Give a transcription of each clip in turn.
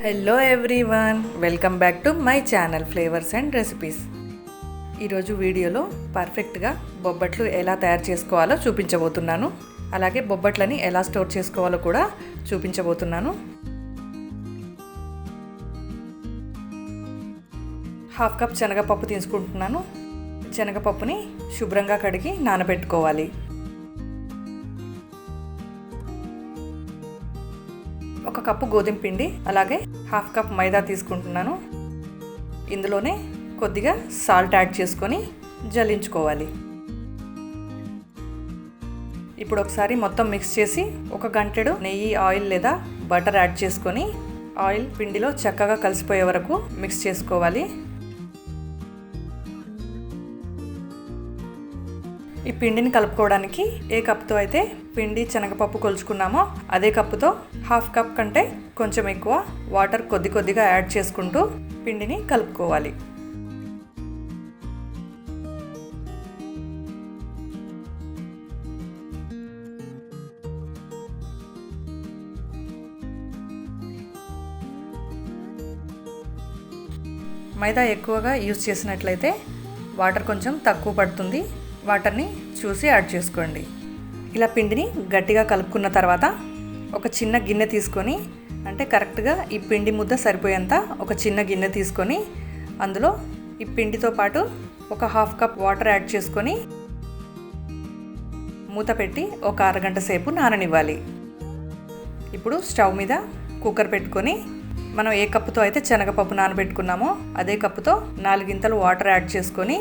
Hello everyone, welcome back to my channel flavours and recipes. ఈరోజు వీడియోలో పర్ఫెక్ట్గా బొబ్బట్లు ఎలా తయారు చేసుకోవాలో చూపించబోతున్నాను. అలాగే బొబ్బట్లని ఎలా స్టోర్ చేసుకోవాలో కూడా చూపించబోతున్నాను. హాఫ్ కప్ శనగపప్పు తీసుకుంటున్నాను. శనగపప్పుని శుభ్రంగా కడిగి నానబెట్టుకోవాలి. ఒక కప్పు గోధుమ పిండి, అలాగే హాఫ్ కప్ మైదా తీసుకుంటున్నాను. ఇందులోనే కొద్దిగా సాల్ట్ యాడ్ చేసుకొని జల్లించుకోవాలి. ఇప్పుడు ఒకసారి మొత్తం మిక్స్ చేసి ఒక గంటెడు నెయ్యి, ఆయిల్ లేదా బటర్ యాడ్ చేసుకొని ఆయిల్ పిండిలో చక్కగా కలిసిపోయే వరకు మిక్స్ చేసుకోవాలి. ఈ పిండిని కలుపుకోవడానికి ఏ కప్తో అయితే పిండి శనగపప్పు కొలుచుకున్నామో అదే కప్పుతో హాఫ్ కప్ కంటే కొంచెం ఎక్కువ వాటర్ కొద్దిగా యాడ్ చేసుకుంటూ పిండిని కలుపుకోవాలి. మైదా ఎక్కువగా యూజ్ చేసినట్లయితే వాటర్ కొంచెం తక్కువ పడుతుంది. వాటర్ని చూసి యాడ్ చేసుకోండి. ఇలా పిండిని గట్టిగా కలుపుకున్న తర్వాత ఒక చిన్న గిన్నె తీసుకొని, అంటే కరెక్ట్గా ఈ పిండి ముద్ద సరిపోయేంత ఒక చిన్న గిన్నె తీసుకొని అందులో ఈ పిండితో పాటు ఒక హాఫ్ కప్ వాటర్ యాడ్ చేసుకొని మూత పెట్టి ఒక అరగంట సేపు నాననివ్వాలి. ఇప్పుడు స్టవ్ మీద కుక్కర్ పెట్టుకొని మనం ఏ కప్పుతో అయితే శనగపప్పు నానబెట్టుకున్నామో అదే కప్పుతో 4 గింతలు వాటర్ యాడ్ చేసుకొని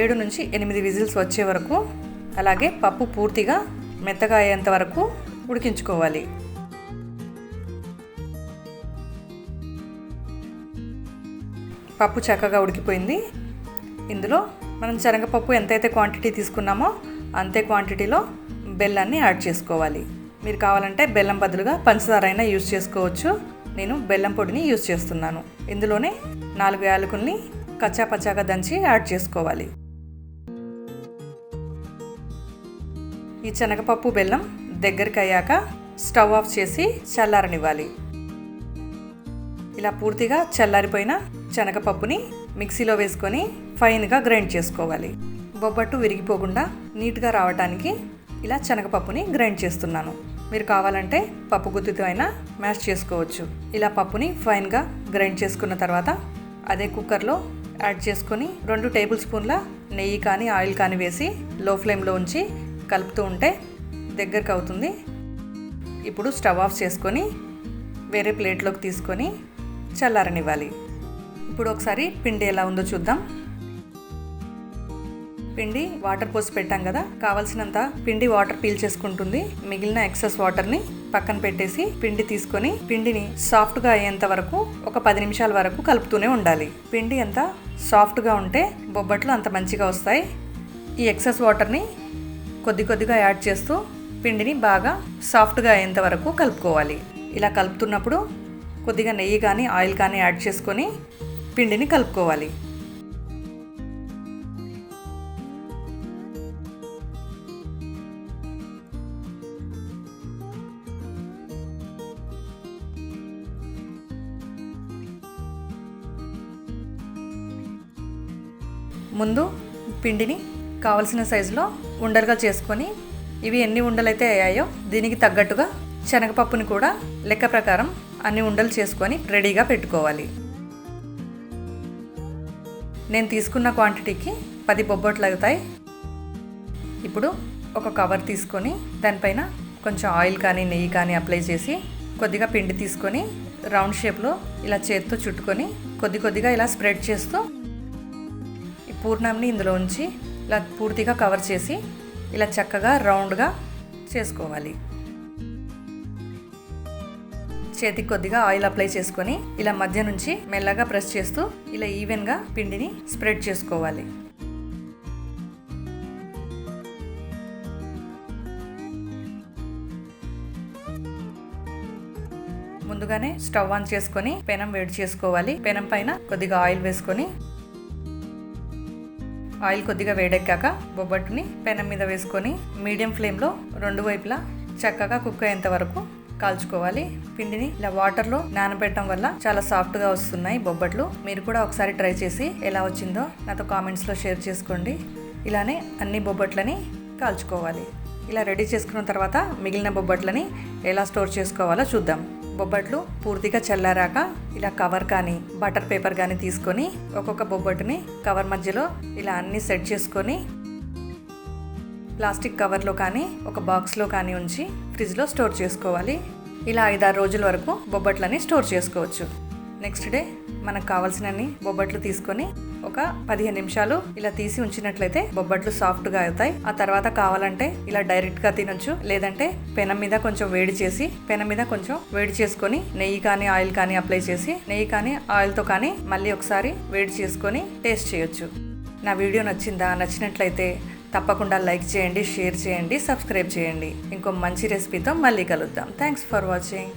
7 నుంచి 8 విజిల్స్ వచ్చే వరకు, అలాగే పప్పు పూర్తిగా మెత్తగా అయ్యేంత వరకు ఉడికించుకోవాలి. పప్పు చక్కగా ఉడికిపోయింది. ఇందులో మనం శనగపప్పు ఎంతైతే క్వాంటిటీ తీసుకున్నామో అంతే క్వాంటిటీలో బెల్లాన్ని యాడ్ చేసుకోవాలి. మీరు కావాలంటే బెల్లం బదులుగా పంచదార అయినా యూజ్ చేసుకోవచ్చు. నేను బెల్లం పొడిని యూజ్ చేస్తున్నాను. ఇందులోనే 4 యాలకుల్ని కచ్చా పచ్చాగా దంచి యాడ్ చేసుకోవాలి. ఈ శనగపప్పు బెల్లం దగ్గరికి అయ్యాక స్టవ్ ఆఫ్ చేసి చల్లారనివ్వాలి. ఇలా పూర్తిగా చల్లారిపోయిన శనగపప్పుని మిక్సీలో వేసుకొని ఫైన్గా గ్రైండ్ చేసుకోవాలి. బొబ్బట్టు విరిగిపోకుండా నీట్గా రావడానికి ఇలా శనగపప్పుని గ్రైండ్ చేస్తున్నాను. మీరు కావాలంటే పప్పు గుత్తితో అయినా మ్యాష్ చేసుకోవచ్చు. ఇలా పప్పుని ఫైన్గా గ్రైండ్ చేసుకున్న తర్వాత అదే కుక్కర్లో యాడ్ చేసుకొని 2 టేబుల్ స్పూన్ల నెయ్యి కానీ ఆయిల్ కానీ వేసి లో ఫ్లేమ్లో ఉంచి కలుపుతూ ఉంటే దగ్గరకు అవుతుంది. ఇప్పుడు స్టవ్ ఆఫ్ చేసుకొని వేరే ప్లేట్లోకి తీసుకొని చల్లారనివ్వాలి. ఇప్పుడు ఒకసారి పిండి ఎలా ఉందో చూద్దాం. పిండి వాటర్ పోసి పెట్టాం కదా, కావాల్సినంత పిండి వాటర్ పీల్చేసుకుంటుంది. మిగిలిన ఎక్సెస్ వాటర్ని పక్కన పెట్టేసి పిండి తీసుకొని పిండిని సాఫ్ట్గా అయ్యేంత వరకు ఒక 10 నిమిషాల వరకు కలుపుతూనే ఉండాలి. పిండి ఎంత సాఫ్ట్గా ఉంటే బొబ్బట్లు అంత మంచిగా వస్తాయి. ఈ ఎక్సెస్ వాటర్ని కొద్దిగా యాడ్ చేస్తూ పిండిని బాగా సాఫ్ట్గా అయ్యేంత వరకు కలుపుకోవాలి. ఇలా కలుపుతున్నప్పుడు కొద్దిగా నెయ్యి కానీ ఆయిల్ కానీ యాడ్ చేసుకొని పిండిని కలుపుకోవాలి. ముందు పిండిని కావలసిన సైజులో ఉండలుగా చేసుకొని ఇవి ఎన్ని ఉండలైతే అయ్యాయో దీనికి తగ్గట్టుగా శనగపప్పుని కూడా లెక్క ప్రకారం అన్ని ఉండలు చేసుకొని రెడీగా పెట్టుకోవాలి. నేను తీసుకున్న క్వాంటిటీకి 10 బొబ్బట్లు అవుతాయి. ఇప్పుడు ఒక కవర్ తీసుకొని దానిపైన కొంచెం ఆయిల్ కానీ నెయ్యి కానీ అప్లై చేసి కొద్దిగా పిండి తీసుకొని రౌండ్ షేప్లో ఇలా చేతితో చుట్టుకొని కొద్దిగా ఇలా స్ప్రెడ్ చేస్తూ ఈ పూర్ణంని ఇందులో ఉంచి ఇలా పూర్తిగా కవర్ చేసి ఇలా చక్కగా రౌండ్గా చేసుకోవాలి. చేతికి కొద్దిగా ఆయిల్ అప్లై చేసుకొని ఇలా మధ్య నుంచి మెల్లగా ప్రెస్ చేస్తూ ఇలా ఈవెన్గా పిండిని స్ప్రెడ్ చేసుకోవాలి. ముందుగానే స్టవ్ ఆన్ చేసుకొని పెనం వేడి చేసుకోవాలి. పెనం పైన కొద్దిగా ఆయిల్ వేసుకొని ఆయిల్ కొద్దిగా వేడెక్కాక బొబ్బట్టుని పెనం మీద వేసుకొని మీడియం ఫ్లేమ్లో 2 వైపులా చక్కగా కుక్ అయ్యేంత వరకు కాల్చుకోవాలి. పిండిని ఇలా వాటర్లో నానబెట్టడం వల్ల చాలా సాఫ్ట్గా వస్తున్నాయి బొబ్బట్లు. మీరు కూడా ఒకసారి ట్రై చేసి ఎలా వచ్చిందో నాతో కామెంట్స్లో షేర్ చేసుకోండి. ఇలానే అన్ని బొబ్బట్లని కాల్చుకోవాలి. ఇలా రెడీ చేసుకున్న తర్వాత మిగిలిన బొబ్బట్లని ఎలా స్టోర్ చేసుకోవాలో చూద్దాం. బొబ్బట్లు పూర్తిగా చల్లారాక ఇలా కవర్ కానీ బటర్ పేపర్ కానీ తీసుకొని ఒక్కొక్క బొబ్బట్టుని కవర్ మధ్యలో ఇలా అన్ని సెట్ చేసుకొని ప్లాస్టిక్ కవర్లో కానీ ఒక బాక్స్లో కానీ ఉంచి ఫ్రిడ్జ్లో స్టోర్ చేసుకోవాలి. ఇలా 5-6 రోజుల వరకు బొబ్బట్లని స్టోర్ చేసుకోవచ్చు. నెక్స్ట్ డే మనకు కావాల్సినన్ని బొబ్బట్లు తీసుకొని ఒక 15 నిమిషాలు ఇలా తీసి ఉంచినట్లయితే బొబ్బట్లు సాఫ్ట్గా అవుతాయి. ఆ తర్వాత కావాలంటే ఇలా డైరెక్ట్గా తినొచ్చు. లేదంటే పెనం మీద కొంచెం వేడి చేసుకొని నెయ్యి కానీ ఆయిల్ కానీ అప్లై చేసి నెయ్యి కానీ ఆయిల్తో కానీ మళ్ళీ ఒకసారి వేడి చేసుకొని టేస్ట్ చేయొచ్చు. నా వీడియో నచ్చినట్లయితే తప్పకుండా లైక్ చేయండి, షేర్ చేయండి, సబ్స్క్రైబ్ చేయండి. ఇంకో మంచి రెసిపీతో మళ్ళీ కలుద్దాం. Thanks for watching.